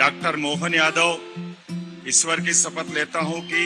Doctor Mohan Yadav ईश्वर की शपथ लेता हूं कि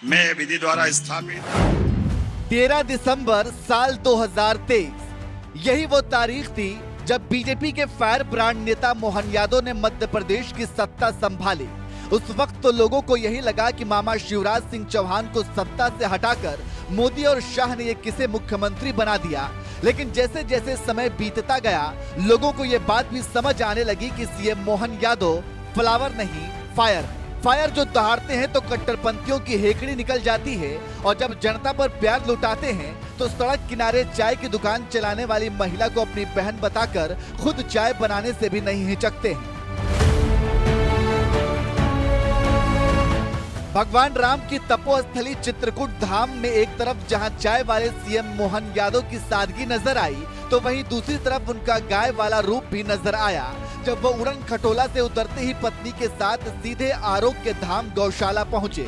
मैं विधि द्वारा स्थापित 13 दिसंबर साल 2023 यही वो तारीख थी जब बीजेपी के फायर ब्रांड नेता मोहन यादव ने मध्य प्रदेश की सत्ता संभाली। उस वक्त तो लोगों को यही लगा कि मामा शिवराज सिंह चौहान को सत्ता से हटाकर मोदी और शाह ने ये किसे मुख्यमंत्री बना दिया। लेकिन जैसे जैसे समय बीतता गया लोगों को ये बात भी समझ आने लगी कि सीएम मोहन यादव फ्लावर नहीं फायर जो दहाड़ते हैं तो कट्टरपंथियों की हेकड़ी निकल जाती है, और जब जनता पर प्यार लुटाते हैं तो सड़क किनारे चाय की दुकान चलाने वाली महिला को अपनी बहन बताकर खुद चाय बनाने से भी नहीं हिचकते हैं। भगवान राम की तपोस्थली चित्रकूट धाम में एक तरफ जहां चाय वाले सीएम मोहन यादव की सादगी नजर आई तो वहीं दूसरी तरफ उनका गाय वाला रूप भी नजर आया जब वो उड़न खटोला से उतरते ही पत्नी के साथ सीधे आरोग्य धाम गौशाला पहुंचे।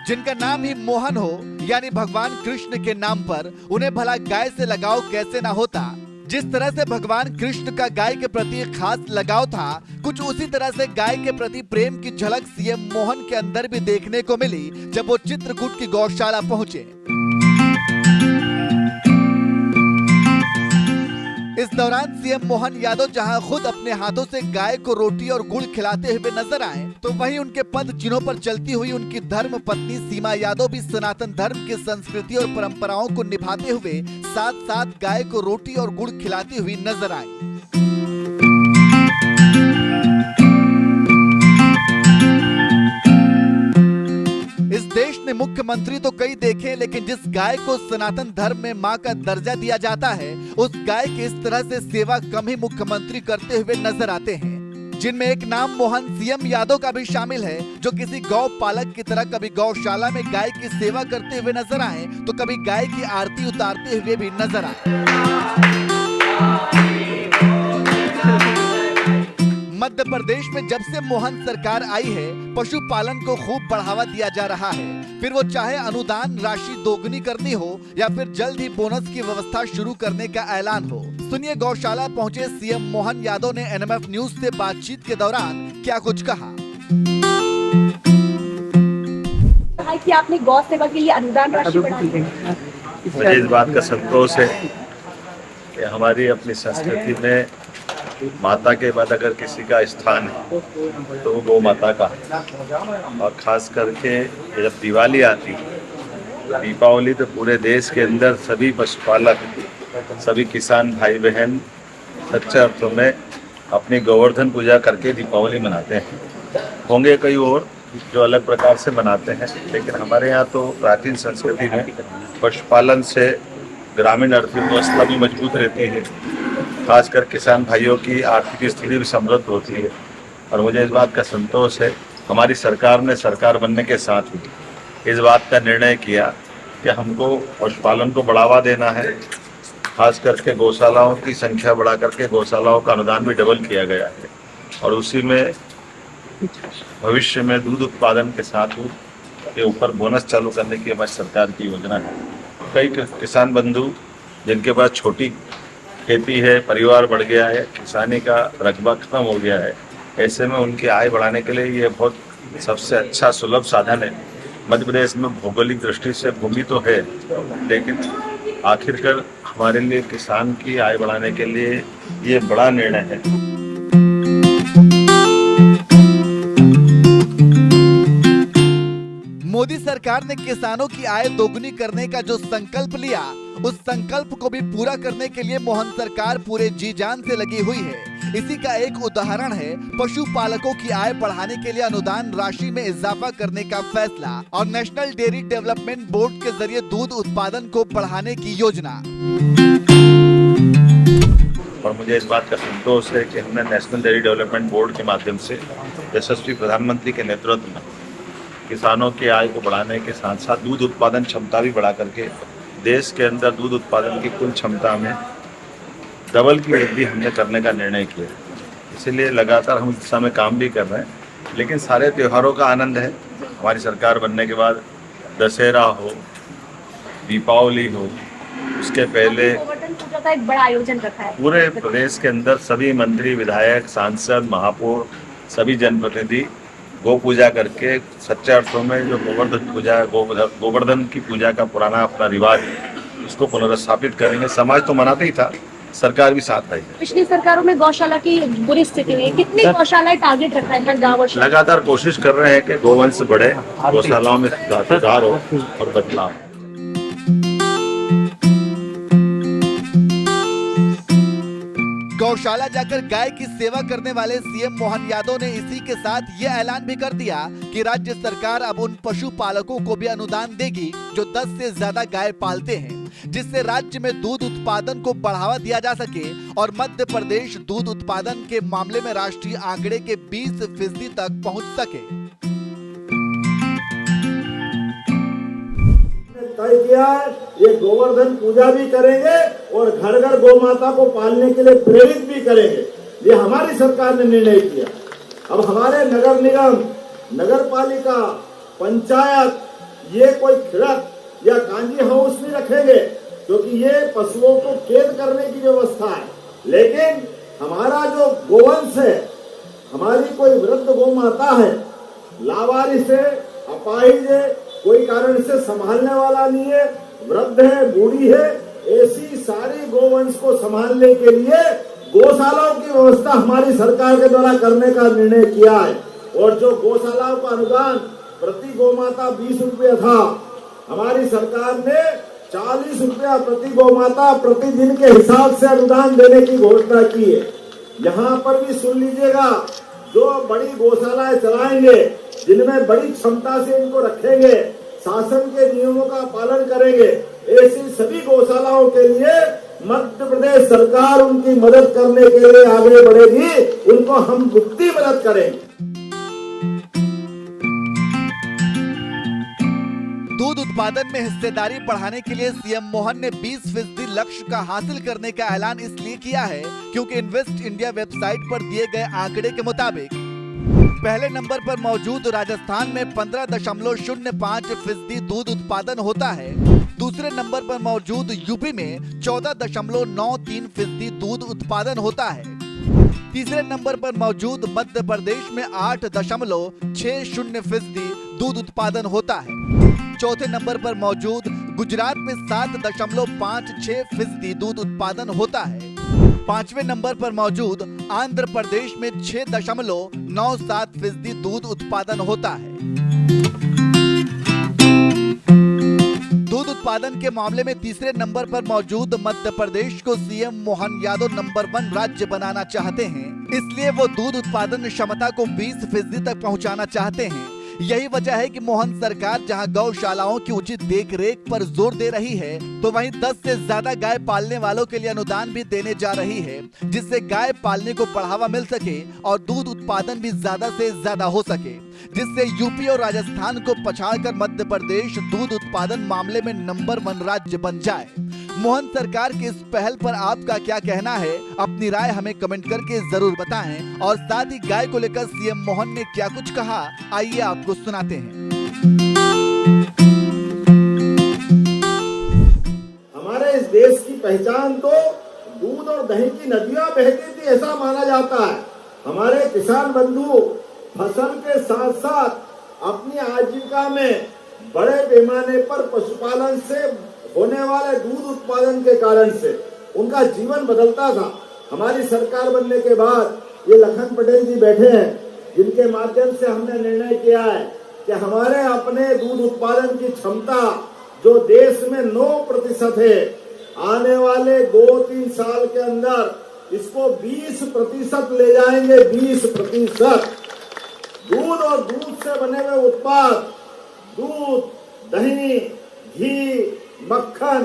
जिनका नाम ही मोहन हो यानी भगवान कृष्ण के नाम पर उन्हें भला गाय से लगाव कैसे ना होता। जिस तरह से भगवान कृष्ण का गाय के प्रति खास लगाव था, कुछ उसी तरह से गाय के प्रति प्रेम की झलक सीएम मोहन के अंदर भी देखने को मिली जब वो चित्रकूट की गौशाला पहुंचे। इस दौरान सीएम मोहन यादव जहां खुद अपने हाथों से गाय को रोटी और गुड़ खिलाते हुए नजर आए तो वहीं उनके पद चिन्हों पर चलती हुई उनकी धर्म पत्नी सीमा यादव भी सनातन धर्म की संस्कृति और परंपराओं को निभाते हुए साथ साथ गाय को रोटी और गुड़ खिलाती हुई नजर आई। इस देश ने मुख्यमंत्री तो कई देखे, लेकिन जिस गाय को सनातन धर्म में मां का दर्जा दिया जाता है उस गाय की इस तरह से सेवा कम ही मुख्यमंत्री करते हुए नजर आते हैं, जिनमें एक नाम मोहन सीएम यादव का भी शामिल है जो किसी गौ पालक की तरह कभी गौशाला में गाय की सेवा करते हुए नजर आए तो कभी गाय की आरती उतारते हुए भी नजर आए। मध्य प्रदेश में जब से मोहन सरकार आई है पशुपालन को खूब बढ़ावा दिया जा रहा है, फिर वो चाहे अनुदान राशि दोगुनी करनी हो या फिर जल्द ही बोनस की व्यवस्था शुरू करने का ऐलान हो। सुनिए गौशाला पहुंचे सीएम मोहन यादव ने एनएमएफ न्यूज से बातचीत के दौरान क्या कुछ कहा। कि आपने गौ सेवा के लिए अनुदान राशि बढ़ाई है। मुझे इस बात का संतोष है कि हमारी अपनी संस्कृति में माता के बाद अगर किसी का स्थान है तो वो गौ माता का, और खास करके जब दिवाली आती है दीपावली तो पूरे देश के अंदर सभी पशुपालक सभी किसान भाई बहन सच्चे अर्थों में अपनी गोवर्धन पूजा करके दीपावली मनाते हैं। होंगे कई और जो अलग प्रकार से मनाते हैं, लेकिन हमारे यहाँ तो प्राचीन संस्कृति में पशुपालन से ग्रामीण अर्थव्यवस्था भी मजबूत रहती है, खासकर किसान भाइयों की आर्थिक स्थिति भी समृद्ध होती है। और मुझे इस बात का संतोष है हमारी सरकार ने सरकार बनने के साथ ही इस बात का निर्णय किया कि हमको पशुपालन को बढ़ावा देना है, खास करके गौशालाओं की संख्या बढ़ा करके गौशालाओं का अनुदान भी डबल किया गया है, और उसी में भविष्य में दूध उत्पादन के साथ के ऊपर बोनस चालू करने की हमारी सरकार की योजना है। कई किसान बंधु जिनके पास छोटी खेती है, परिवार बढ़ गया है, किसानी का रकबा खत्म हो गया है, ऐसे में उनकी आय बढ़ाने के लिए ये बहुत सबसे अच्छा सुलभ साधन है। मध्य प्रदेश में भौगोलिक दृष्टि से भूमि तो है, लेकिन आखिरकार हमारे लिए किसान की आय बढ़ाने के लिए ये बड़ा निर्णय है। मोदी सरकार ने किसानों की आय दोगुनी करने का जो संकल्प लिया उस संकल्प को भी पूरा करने के लिए मोहन सरकार पूरे जी जान से लगी हुई है। इसी का एक उदाहरण है पशुपालकों की आय बढ़ाने के लिए अनुदान राशि में इजाफा करने का फैसला और नेशनल डेयरी डेवलपमेंट बोर्ड के जरिए दूध उत्पादन को बढ़ाने की योजना। और मुझे इस बात का संतोष है कि हमने नेशनल डेयरी डेवलपमेंट बोर्ड के माध्यम से यशस्वी प्रधानमंत्री के नेतृत्व में किसानों की आय को बढ़ाने के साथ साथ दूध उत्पादन क्षमता भी बढ़ा करके देश के अंदर दूध उत्पादन की कुल क्षमता में डबल की वृद्धि हमने करने का निर्णय किया। इसीलिए लगातार हम इस दिशा में काम भी कर रहे हैं, लेकिन सारे त्योहारों का आनंद है। हमारी सरकार बनने के बाद दशहरा हो, दीपावली हो, उसके पहले गोवर्धन पूजा का एक बड़ा आयोजन रखा है पूरे प्रदेश के अंदर सभी मंत्री, विधायक, सांसद, महापौर, सभी जनप्रतिनिधि गौ पूजा करके सच्चे अर्थों में जो गोवर्धन पूजा, गोवर्धन की पूजा का पुराना अपना रिवाज है, उसको पुनर्स्थापित करेंगे। समाज तो मनाते ही था, सरकार भी साथ आई है। पिछली सरकारों में गौशाला की बुरी स्थिति है, कितनी गौशालाएं टारगेट रखा है गाँव? लगातार कोशिश कर रहे हैं कि गोवंश बढ़े, गौशालाओं में सुधार हो और बदलाव। गौशाला जाकर गाय की सेवा करने वाले सीएम मोहन यादव ने इसी के साथ ये ऐलान भी कर दिया कि राज्य सरकार अब उन पशुपालकों को भी अनुदान देगी जो 10 से ज्यादा गाय पालते हैं, जिससे राज्य में दूध उत्पादन को बढ़ावा दिया जा सके और मध्य प्रदेश दूध उत्पादन के मामले में राष्ट्रीय आंकड़े के 20% तक पहुंच सके। तय किया ये गोवर्धन पूजा भी करेंगे और घर घर गौ माता को पालने के लिए प्रेरित भी करेंगे। ये हमारी सरकार ने निर्णय किया। अब हमारे नगर निगम, नगर पालिका, पंचायत ये कोई खिड़क या कांजी हाउस नहीं रखेंगे, क्योंकि ये पशुओं को कैद करने की व्यवस्था है। लेकिन हमारा जो गोवंश है, हमारी कोई वृद्ध गौ माता है, लावारिस है, अपाहिज है, कोई कारण से संभालने वाला नहीं है, वृद्ध है, बूढ़ी है, ऐसी सारी गोवंश को संभालने के लिए गौशालाओं की व्यवस्था हमारी सरकार के द्वारा करने का निर्णय किया है। और जो गौशालाओं का अनुदान प्रति गौ माता 20 रुपये था, हमारी सरकार ने 40 रुपया प्रति गौ माता प्रतिदिन के हिसाब से अनुदान देने की घोषणा की है। यहाँ पर भी सुन लीजिएगा, जो बड़ी गौशालाएं चलाएंगे, जिनमें बड़ी क्षमता से इनको रखेंगे, शासन के नियमों का पालन करेंगे, ऐसी सभी गौशालाओं के लिए मध्य प्रदेश सरकार उनकी मदद करने के लिए आगे बढ़ेगी, उनको हम मुफ्ती मदद करेंगे। दूध उत्पादन में हिस्सेदारी बढ़ाने के लिए सीएम मोहन ने 20% लक्ष्य का हासिल करने का ऐलान इसलिए किया है क्योंकि इन्वेस्ट इंडिया वेबसाइट पर दिए गए आंकड़े के मुताबिक पहले नंबर पर मौजूद राजस्थान में 15.05% दूध उत्पादन होता है। दूसरे नंबर पर मौजूद यूपी में 14.93% दूध उत्पादन होता है। तीसरे नंबर पर मौजूद मध्य प्रदेश में 8.60% दूध उत्पादन होता है। चौथे नंबर पर मौजूद गुजरात में 7.56% दूध उत्पादन होता है। पांचवें नंबर पर मौजूद आंध्र प्रदेश में 6.97% दूध उत्पादन होता है। दूध उत्पादन के मामले में तीसरे नंबर पर मौजूद मध्य प्रदेश को सीएम मोहन यादव नंबर 1 राज्य बनाना चाहते हैं, इसलिए वो दूध उत्पादन क्षमता को 20% तक पहुंचाना चाहते हैं। यही वजह है कि मोहन सरकार जहां गौशालाओं की उचित देखरेख पर जोर दे रही है, तो वहीं 10 से ज्यादा गाय पालने वालों के लिए अनुदान भी देने जा रही है, जिससे गाय पालने को बढ़ावा मिल सके और दूध उत्पादन भी ज्यादा से ज्यादा हो सके, जिससे यूपी और राजस्थान को पछाड़कर मध्य प्रदेश दूध उत्पादन मामले में नंबर 1 राज्य बन जाए। मोहन सरकार की इस पहल पर आपका क्या कहना है? अपनी राय हमें कमेंट करके जरूर बताएं और साथ ही गाय को लेकर सीएम मोहन ने क्या कुछ कहा, आइए आपको सुनाते हैं। हमारे इस देश की पहचान तो दूध और दही की नदियां बहती थी, ऐसा माना जाता है। हमारे किसान बंधु फसल के साथ साथ अपनी आजीविका में बड़े पैमाने पर पशुपालन से होने वाले दूध उत्पादन के कारण से उनका जीवन बदलता था। हमारी सरकार बनने के बाद ये लखन पटेल जी बैठे हैं, जिनके माध्यम से हमने निर्णय किया है कि हमारे अपने दूध उत्पादन की क्षमता जो देश में 9% है, आने वाले 2-3 साल के अंदर इसको 20% ले जाएंगे। 20% दूध और दूध से बने हुए उत्पाद, दूध, दही, घी, मक्खन,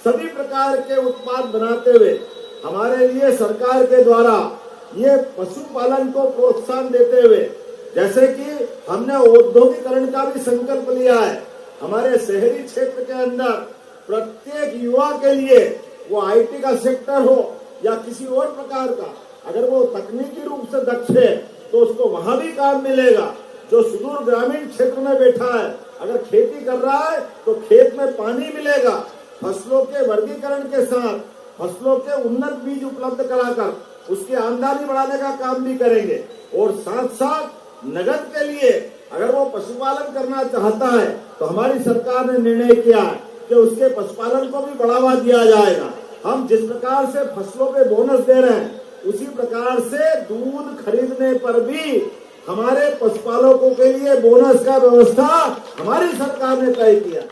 सभी प्रकार के उत्पाद बनाते हुए हमारे लिए सरकार के द्वारा ये पशुपालन को प्रोत्साहन देते हुए, जैसे कि हमने औद्योगिकरण का भी संकल्प लिया है। हमारे शहरी क्षेत्र के अंदर प्रत्येक युवा के लिए, वो आईटी का सेक्टर हो या किसी और प्रकार का, अगर वो तकनीकी रूप से दक्ष है तो उसको वहां भी काम मिलेगा। जो सुदूर ग्रामीण क्षेत्र में बैठा है, अगर खेती कर रहा है तो खेत में पानी मिलेगा, फसलों के वर्गीकरण के साथ फसलों के उन्नत बीज उपलब्ध कराकर उसकी आमदनी बढ़ाने का काम भी करेंगे। और साथ साथ नगद के लिए अगर वो पशुपालन करना चाहता है तो हमारी सरकार ने निर्णय किया है कि उसके पशुपालन को भी बढ़ावा दिया जाएगा। हम जिस प्रकार से फसलों पे बोनस दे रहे हैं उसी प्रकार से दूध खरीदने पर भी हमारे पशुपालकों के लिए बोनस का व्यवस्था हमारी सरकार ने तय किया।